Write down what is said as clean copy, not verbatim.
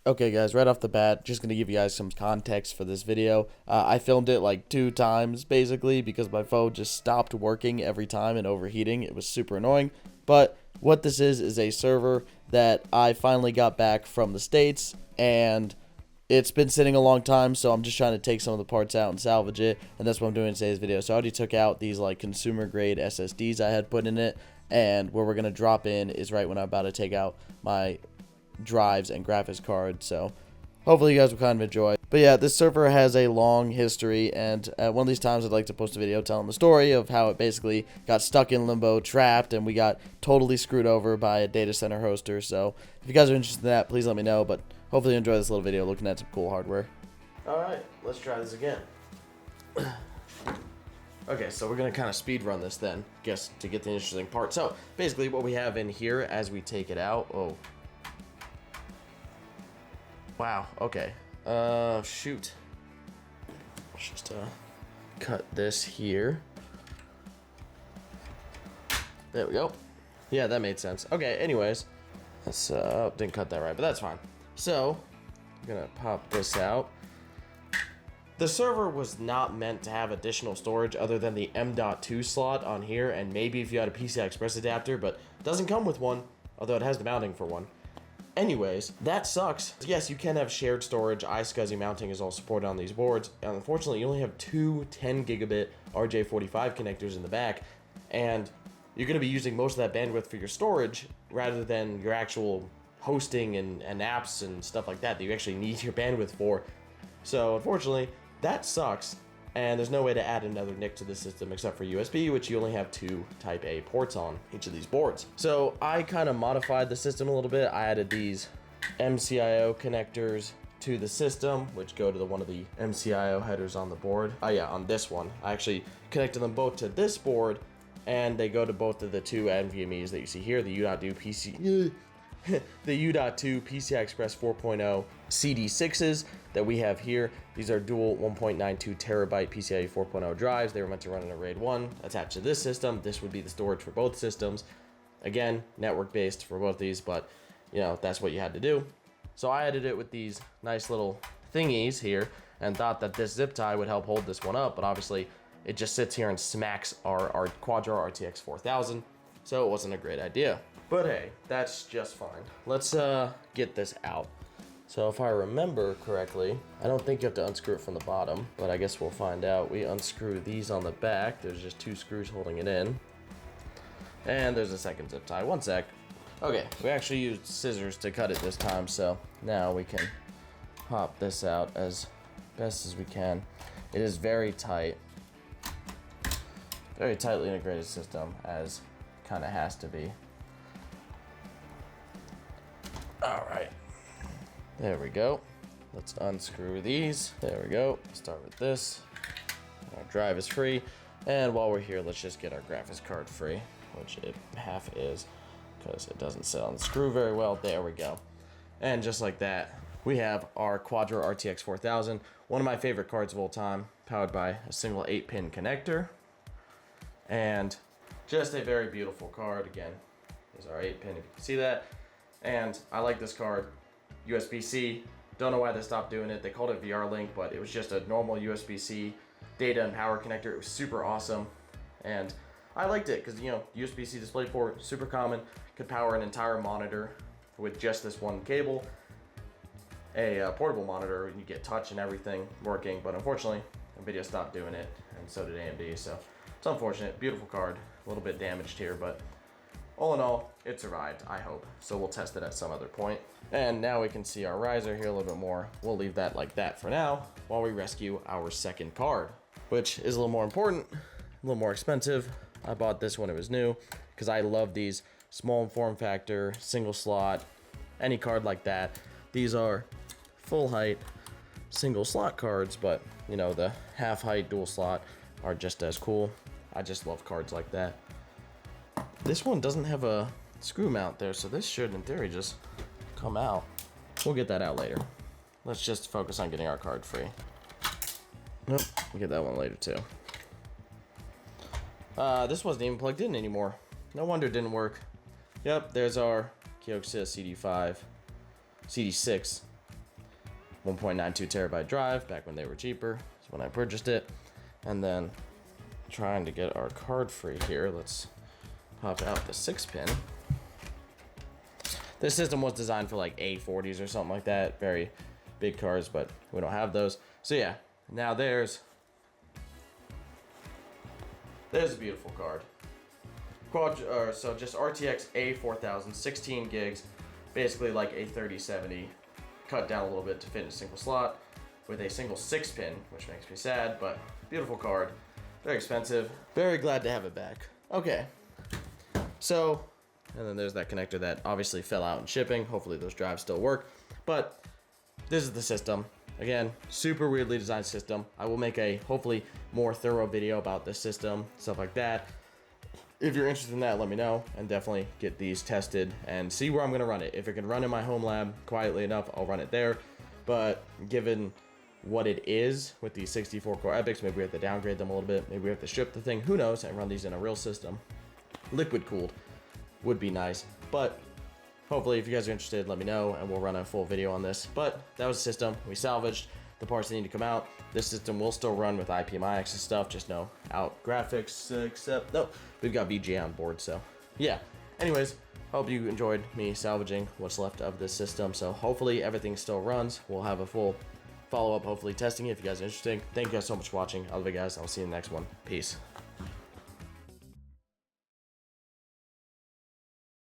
Okay guys, right off the bat, just going to give you guys some context for this video. I filmed it like 2 times basically because my phone just stopped working every time and overheating. It was super annoying. But what this is a server that I finally got back from the States, and it's been sitting a long time, so I'm just trying to take some of the parts out and salvage it, and that's what I'm doing in today's video. So I already took out these like consumer grade SSDs I had put in it, and where we're going to drop in is right when I'm about to take out my drives and graphics card. So hopefully you guys will kind of enjoy. But yeah, this server has a long history, and at one of these times I'd like to post a video telling the story of how it basically got stuck in limbo, trapped, and we got totally screwed over by a data center hoster. So if you guys are interested in that, please let me know. But hopefully you enjoy this little video looking at some cool hardware. Alright, let's try this again. Okay, so we're going to kind of speed run this then, guess, to get the interesting part. So basically what we have in here as we take it out, oh, wow, okay. Shoot. Let's just, cut this here. There we go. Yeah, that made sense. Okay, anyways. Let's, didn't cut that right, but that's fine. So, I'm gonna pop this out. The server was not meant to have additional storage other than the M.2 slot on here, and maybe if you had a PCI Express adapter, but it doesn't come with one, although it has the mounting for one. Anyways, that sucks. Yes, you can have shared storage. iSCSI mounting is all supported on these boards. And unfortunately, you only have two 10 gigabit RJ45 connectors in the back, and you're going to be using most of that bandwidth for your storage rather than your actual hosting and apps and stuff like that you actually need your bandwidth for. So unfortunately, that sucks. And there's no way to add another NIC to the system except for USB, which you only have two Type A ports on each of these boards. So I kind of modified the system a little bit. I added these MCIO connectors to the system, which go to one of the MCIO headers on the board. Oh yeah, on this one. I actually connected them both to this board, and they go to both of the two NVMEs that you see here, the U.2 PC... the U.2 PCI Express 4.0 CD6s that we have here. These are dual 1.92 terabyte PCIe 4.0 drives. They were meant to run in a RAID 1 attached to this system. This would be the storage for both systems. Again, network based for both these, but you know, that's what you had to do. So I added it with these nice little thingies here and thought that this zip tie would help hold this one up, but obviously it just sits here and smacks our Quadro RTX 4000, so it wasn't a great idea. But hey, that's just fine. Let's get this out. So if I remember correctly, I don't think you have to unscrew it from the bottom, but I guess we'll find out. We unscrew these on the back. There's just two screws holding it in. And there's a second zip tie. One sec. Okay, we actually used scissors to cut it this time, so now we can pop this out as best as we can. It is very tight. Very tightly integrated system, as kind of has to be. All right, there we go. Let's unscrew these. There we go. Start with this. Our drive is free. And while we're here, let's just get our graphics card free, which it half is because it doesn't sit on the screw very well. There we go. And just like that, we have our Quadro RTX 4000, one of my favorite cards of all time, powered by a single 8-pin connector. And just a very beautiful card. Again, is our 8-pin, if you can see that. And I like this card, USB-C. Don't know why they stopped doing it. They called it VR Link, but it was just a normal USB-C data and power connector. It was super awesome, and I liked it because, you know, USB-C DisplayPort, super common, could power an entire monitor with just this one cable. A portable monitor, and you get touch and everything working, but unfortunately, NVIDIA stopped doing it, and so did AMD. So it's unfortunate. Beautiful card, a little bit damaged here, but all in all, it survived, I hope. So we'll test it at some other point. And now we can see our riser here a little bit more. We'll leave that like that for now while we rescue our second card, which is a little more important, a little more expensive. I bought this when it was new because I love these small form factor, single slot, any card like that. These are full height, single slot cards, but you know, the half height dual slot are just as cool. I just love cards like that. This one doesn't have a screw mount there, so this should, in theory, just come out. We'll get that out later. Let's just focus on getting our card free. Nope, we'll get that one later, too. This wasn't even plugged in anymore. No wonder it didn't work. Yep, there's our Kioxia CD6 1.92 terabyte drive back when they were cheaper. That's when I purchased it. And then trying to get our card free here. Let's pop out the 6-pin. This system was designed for like A40s or something like that. Very big cards, but we don't have those. So yeah, now there's a beautiful card. So just RTX A4000, 16 gigs, basically like a 3070, cut down a little bit to fit in a single slot with a single 6-pin, which makes me sad, but beautiful card. Very expensive. Very glad to have it back. Okay. So, and then there's that connector that obviously fell out in shipping. Hopefully those drives still work. But this is the system. Again, super weirdly designed system. I will make a hopefully more thorough video about this system, stuff like that. If you're interested in that, let me know, and definitely get these tested and see where I'm gonna run it. If it can run in my home lab quietly enough, I'll run it there. But given what it is with these 64 core epics, maybe we have to downgrade them a little bit. Maybe we have to strip the thing, who knows, and run these in a real system. Liquid cooled would be nice, but hopefully if you guys are interested, let me know and we'll run a full video on this. But that was the system we salvaged. The parts that need to come out. This system will still run with EPYC and stuff, just no out graphics, except, no, we've got VGA on board, so yeah. Anyways, hope you enjoyed me salvaging what's left of this system. So hopefully everything still runs. We'll have a full follow-up, hopefully testing it if you guys are interested. Thank you guys so much for watching. I love you guys. I'll see you in the next one. Peace.